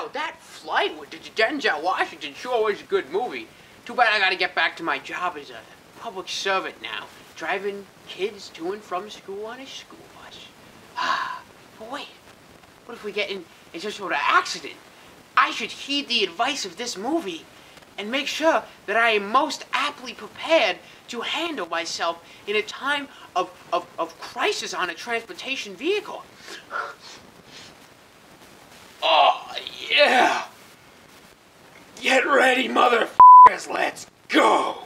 wow, that flight with Denzel Washington sure was a good movie. Too bad I gotta get back to my job as a public servant now, driving kids to and from school on a school bus. But wait, what if we get in some sort of accident? I should heed the advice of this movie and make sure that I am most aptly prepared to handle myself in a time of crisis on a transportation vehicle. Oh, yeah! Get ready, motherfuckers, let's go!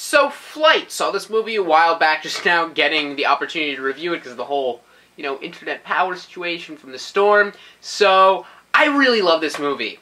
So, Flight, saw this movie a while back, just now getting the opportunity to review it because of the whole, internet power situation from the storm. So, I really love this movie.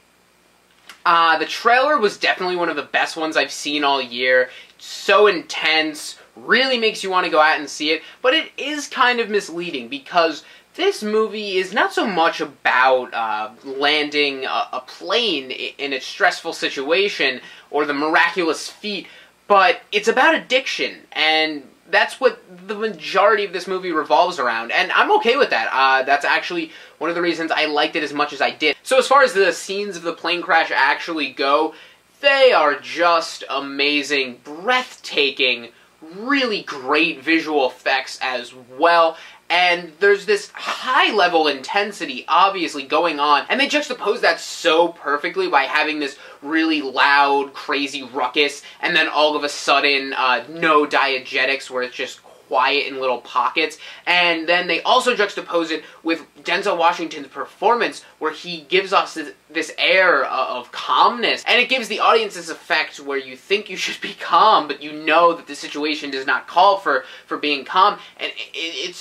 The trailer was definitely one of the best ones I've seen all year. So intense, really makes you want to go out and see it, but it is kind of misleading because this movie is not so much about landing a plane in a stressful situation or the miraculous feat, but it's about addiction, and that's what the majority of this movie revolves around, and I'm okay with that. That's actually one of the reasons I liked it as much as I did. So as far as the scenes of the plane crash actually go, they are just amazing, breathtaking, really great visual effects as well. And there's this high-level intensity, obviously, going on. And they juxtapose that so perfectly by having this really loud, crazy ruckus, and then all of a sudden, no diegetics, where it's just quiet in little pockets. And then they also juxtapose it with Denzel Washington's performance, where he gives us this air of calmness. And it gives the audience this effect where you think you should be calm, but you know that the situation does not call for being calm. And it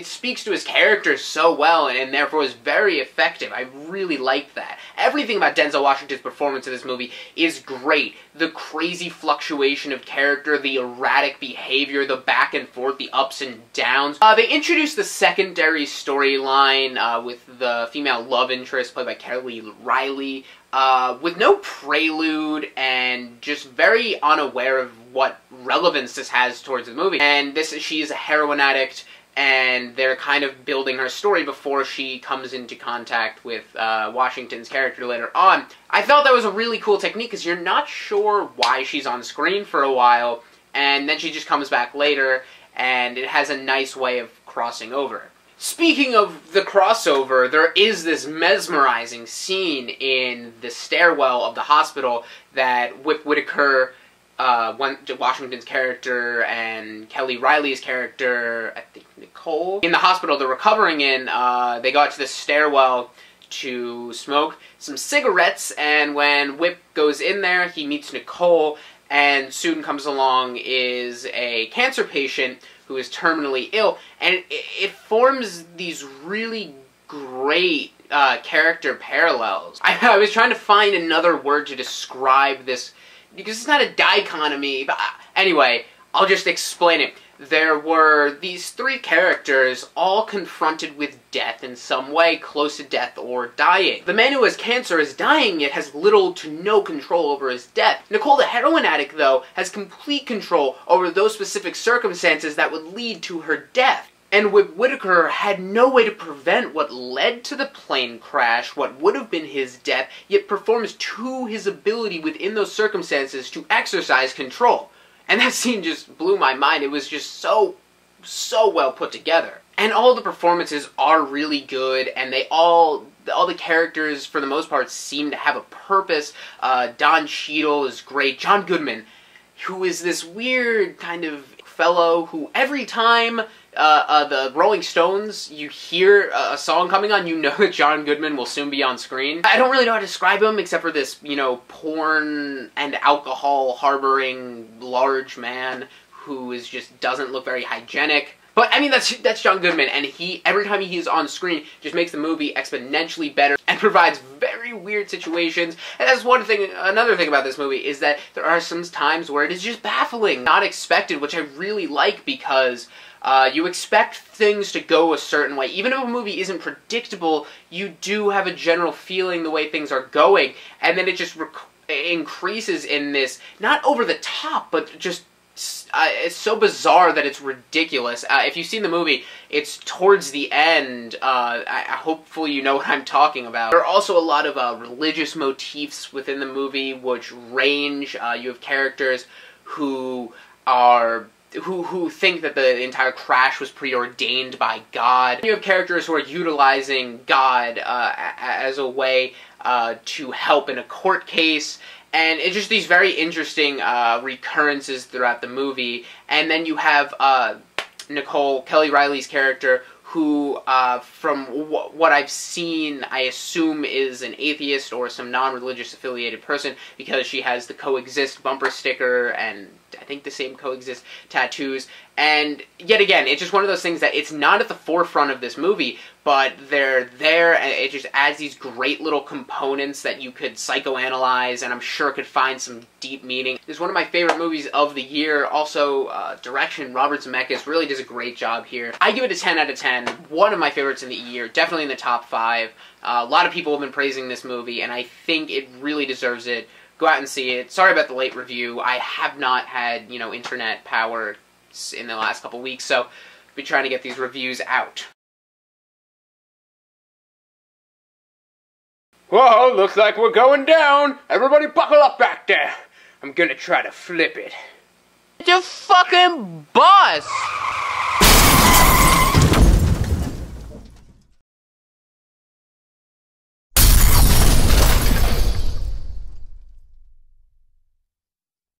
speaks to his character so well, and therefore is very effective. I really like that. Everything about Denzel Washington's performance in this movie is great. The crazy fluctuation of character, the erratic behavior, the back and forth, the ups and downs. They introduced the secondary storyline with the female love interest played by Reilly, with no prelude and just very unaware of what relevance this has towards the movie. And she's a heroin addict, and they're kind of building her story before she comes into contact with Washington's character later on. I thought that was a really cool technique because you're not sure why she's on screen for a while, and then she just comes back later, and it has a nice way of crossing over. Speaking of the crossover, there is this mesmerizing scene in the stairwell of the hospital that Whip Whitaker, Washington's character, and Kelly Reilly's character, I think Nicole, in the hospital they're recovering in, they go out to the stairwell to smoke some cigarettes, and when Whip goes in there, he meets Nicole, and soon comes along is a cancer patient who is terminally ill, and it forms these really great character parallels. I was trying to find another word to describe this, because it's not a dichotomy, but anyway, I'll just explain it. There were these three characters all confronted with death in some way, close to death or dying. The man who has cancer is dying, yet has little to no control over his death. Nicole, the heroin addict, though, has complete control over those specific circumstances that would lead to her death. And Whip Whitaker had no way to prevent what led to the plane crash, what would have been his death, yet performs to his ability within those circumstances to exercise control. And that scene just blew my mind. It was just so well put together. And all the performances are really good, and all the characters, for the most part, seem to have a purpose. Don Cheadle is great. John Goodman, who is this weird kind of fellow who every time the Rolling Stones, you hear a song coming on, you know that John Goodman will soon be on screen. I don't really know how to describe him, except for this, porn and alcohol harboring large man who doesn't look very hygienic. But, I mean, that's John Goodman, and every time he is on screen, just makes the movie exponentially better, and provides very very weird situations. And that's one thing. Another thing about this movie is that there are some times where it is just baffling, not expected, which I really like because you expect things to go a certain way. Even if a movie isn't predictable, you do have a general feeling the way things are going, and then it just increases in this, not over the top, but just it's so bizarre that it's ridiculous. If you've seen the movie, it's towards the end. Hopefully you know what I'm talking about. There are also a lot of religious motifs within the movie which range. You have characters who think that the entire crash was preordained by God. You have characters who are utilizing God as a way to help in a court case. And it's just these very interesting recurrences throughout the movie. And then you have Kelly Reilly's character, who, from what I've seen, I assume is an atheist or some non-religious affiliated person, because she has the Coexist bumper sticker and I think the same Coexist tattoos. And yet again, it's just one of those things that it's not at the forefront of this movie, but they're there, and it just adds these great little components that you could psychoanalyze, and I'm sure could find some deep meaning. It's one of my favorite movies of the year. Also, direction, Robert Zemeckis really does a great job here. I give it a 10 out of 10. One of my favorites in the year, definitely in the top 5. A lot of people have been praising this movie, and I think it really deserves it. Go out and see it. Sorry about the late review. I have not had, internet power in the last couple weeks, so I've been trying to get these reviews out. Whoa, looks like we're going down. Everybody buckle up back there. I'm gonna try to flip it. It's a fucking bus!